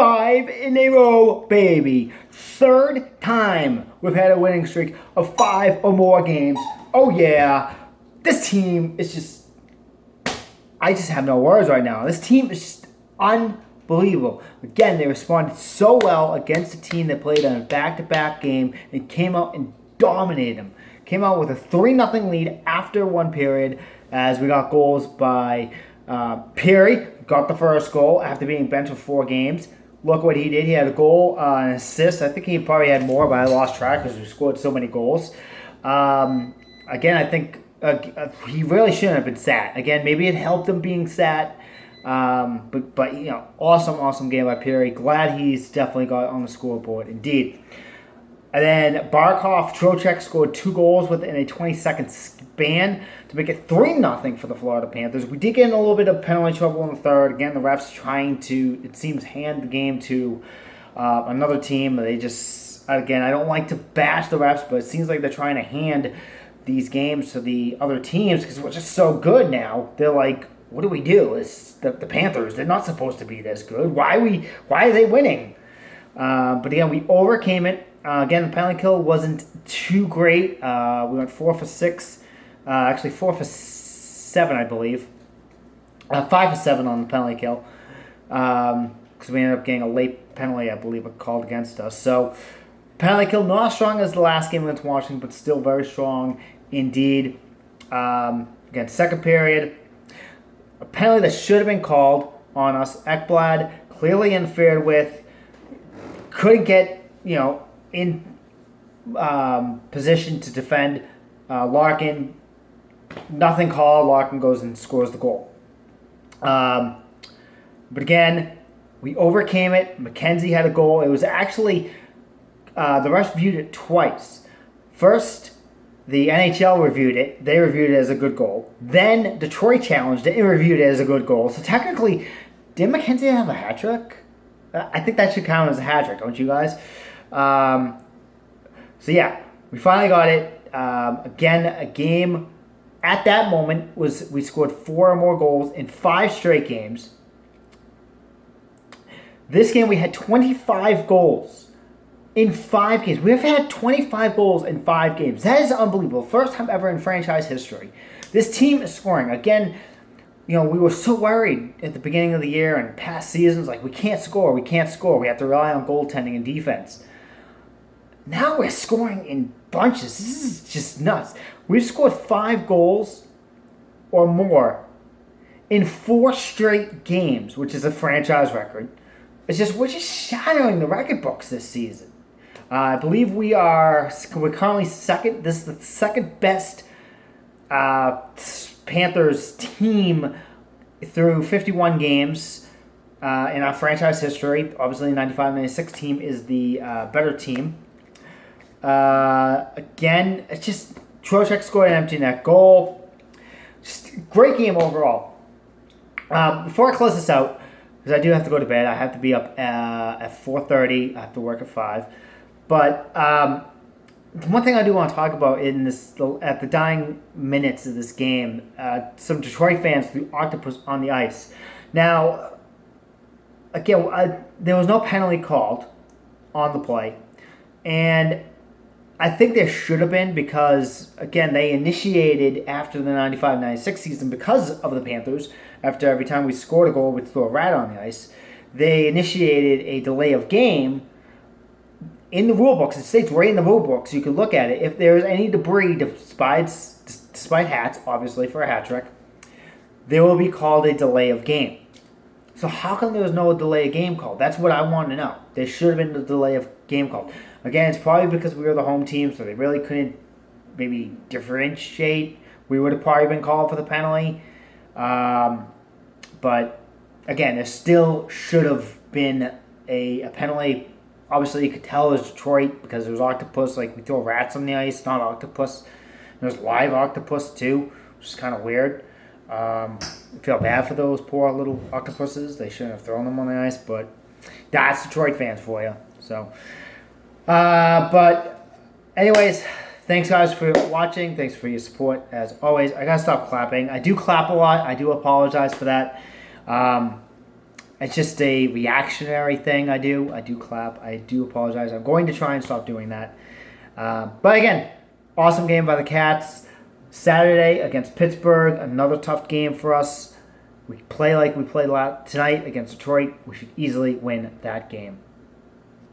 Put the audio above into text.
5 in a row, baby. Third time we've had a winning streak of 5 or more games. Oh yeah, this team is just, I just have no words right now. This team is just unbelievable. Again, they responded so well against a team that played on a back-to-back game and came out and dominated them. Came out with a 3-0 lead after one period as we got goals by Pirri. Got the first goal after being benched for 4 games. Look what he did. He had a goal, an assist. I think he probably had more, but I lost track because we scored so many goals. Again, I think he really shouldn't have been sat. Again, maybe it helped him being sat. But you know, awesome game by Pirri. Glad he's definitely got on the scoreboard. Indeed. And then Barkov, Trocheck scored 2 goals within a 20-second span to make it 3-0 for the Florida Panthers. We did get in a little bit of penalty trouble in the third. Again, the refs trying to, it seems, hand the game to another team. They just, again, I don't like to bash the refs, but it seems like they're trying to hand these games to the other teams because we're just so good now. They're like, what do we do? It's the Panthers. They're not supposed to be this good. Why are they winning? But again, we overcame it. Again, the penalty kill wasn't too great. We went 4 for 6. Actually, 4 for 7, I believe. 5 for 7 on the penalty kill. Because we ended up getting a late penalty, I believe, called against us. So, penalty kill not as strong as the last game against Washington, but still very strong indeed. Again, second period. A penalty that should have been called on us. Ekblad clearly interfered with. Couldn't get, in position to defend Larkin. Nothing called. Larkin goes and scores the goal. But again, we overcame it. McKenzie had a goal. It was actually, the refs viewed it twice. First, the NHL reviewed it. They reviewed it as a good goal. Then Detroit challenged it and reviewed it as a good goal. So technically, did McKenzie have a hat trick? I think that should count as a hat trick, don't you guys? So yeah, we finally got it. Again, a game at that moment was we scored 4 or more goals in 5 straight games. This game we had 25 goals in 5 games. We have had 25 goals in 5 games. That is unbelievable. First time ever in franchise history. This team is scoring. Again, we were so worried at the beginning of the year and past seasons, like we can't score. We have to rely on goaltending and defense. Now we're scoring in bunches. This is just nuts. We've scored 5 goals or more in 4 straight games, which is a franchise record. We're just shattering the record books this season. I believe we're currently second. This is the second best Panthers team through 51 games in our franchise history. Obviously, the 95-96 team is the better team. Again, it's just Trocheck scored an empty net goal. Just great game overall. Before I close this out, because I do have to go to bed, I have to be up at 4:30. I have to work at 5. But one thing I do want to talk about at the dying minutes of this game, some Detroit fans threw octopus on the ice. Now, again, there was no penalty called on the play, and I think there should have been because, again, they initiated after the 95-96 season because of the Panthers. After every time we scored a goal, we'd throw a rat on the ice. They initiated a delay of game. In the rule books, it states right in the rule books, you can look at it. If there's any debris, despite hats, obviously for a hat trick, there will be called a delay of game. So how come there was no delay of game called? That's what I want to know. There should have been a delay of game called. Again, it's probably because we were the home team, so they really couldn't maybe differentiate. We would have probably been called for the penalty. But again, there still should have been a penalty. Obviously, you could tell it was Detroit because there was octopus. Like, we throw rats on the ice, not octopus. There's live octopus, too, which is kind of weird. I feel bad for those poor little octopuses. They shouldn't have thrown them on the ice, but that's Detroit fans for you. So, but anyways, thanks, guys, for watching. Thanks for your support, as always. I got to stop clapping. I do clap a lot. I do apologize for that. It's just a reactionary thing I do. I do clap. I do apologize. I'm going to try and stop doing that. But again, awesome game by the Cats. Saturday against Pittsburgh, another tough game for us. We play like we played tonight against Detroit. We should easily win that game.